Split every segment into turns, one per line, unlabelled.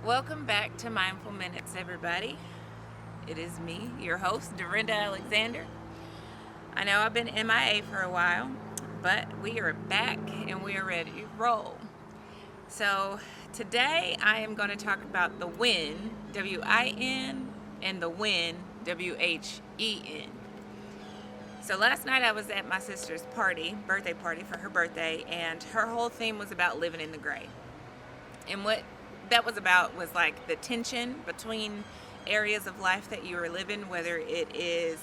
Welcome back to Mindful Minutes, everybody. It is me, your host, Dorinda Alexander. I know I've been MIA for a while, but we are back and we are ready to roll. So today I am going to talk about the win, W-I-N, and the win, W-H-E-N. So last night I was at my sister's birthday party for her birthday, and her whole theme was about living in the gray. And what that was about was like the tension between areas of life that you are living, whether it is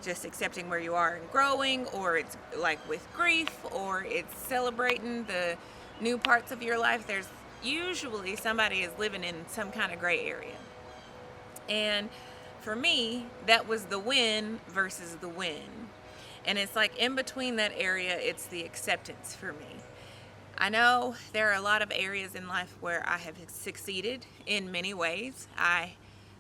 just accepting where you are and growing, or it's like with grief, or it's celebrating the new parts of your life. There's usually somebody is living in some kind of gray area. And for me, that was the win versus the win. And it's like in between that area, it's the acceptance for me. I know there are a lot of areas in life where I have succeeded in many ways.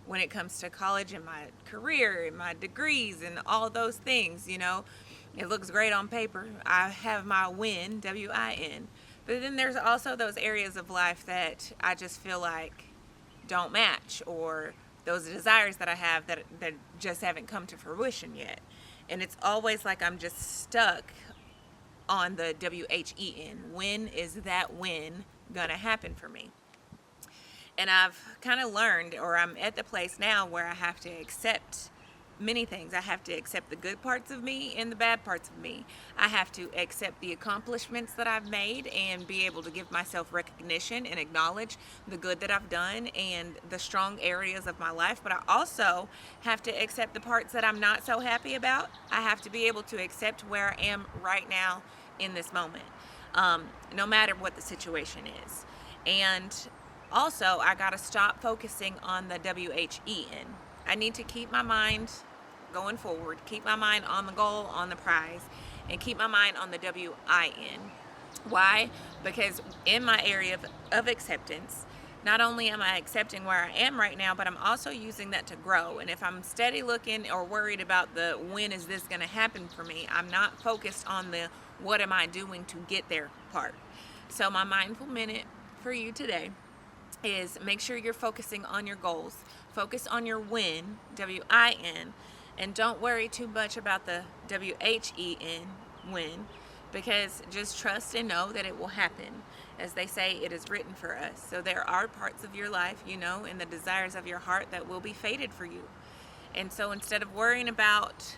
When it comes to college and my career and my degrees and all those things, it looks great on paper. I have my win, W-I-N. But then there's also those areas of life that I just feel like don't match, or those desires that I have that just haven't come to fruition yet. And it's always like I'm just stuck on the W-H-E-N. When is that win gonna happen for me? And I've kind of learned, or I'm at the place now where I have to accept many things. I have to accept the good parts of me and the bad parts of me. I have to accept the accomplishments that I've made and be able to give myself recognition and acknowledge the good that I've done and the strong areas of my life. But I also have to accept the parts that I'm not so happy about. I have to be able to accept where I am right now in this moment, no matter what the situation is. And also, I got to stop focusing on the W-H-E-N. I need to keep my mind going forward, keep my mind on the goal, on the prize, and keep my mind on the W-I-N. Why? Because in my area of acceptance, not only am I accepting where I am right now, but I'm also using that to grow. And if I'm steady looking or worried about the when is this going to happen for me, I'm not focused on the what am I doing to get there part. So my mindful minute for you today is make sure you're focusing on your goals. Focus on your win, W-I-N, and don't worry too much about the W-H-E-N, win, because just trust and know that it will happen. As they say, it is written for us. So there are parts of your life, and the desires of your heart that will be fated for you. And so instead of worrying about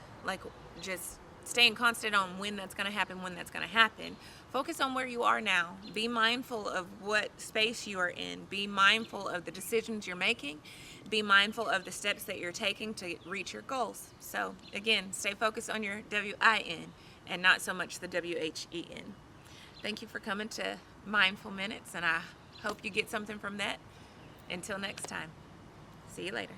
just staying constant on when that's going to happen, focus on where you are now. Be mindful of what space you are in. Be mindful of the decisions you're making. Be mindful of the steps that you're taking to reach your goals. So again, stay focused on your W-I-N and not so much the W-H-E-N. Thank you for coming to Mindful Minutes, and I hope you get something from that. Until next time, see you later.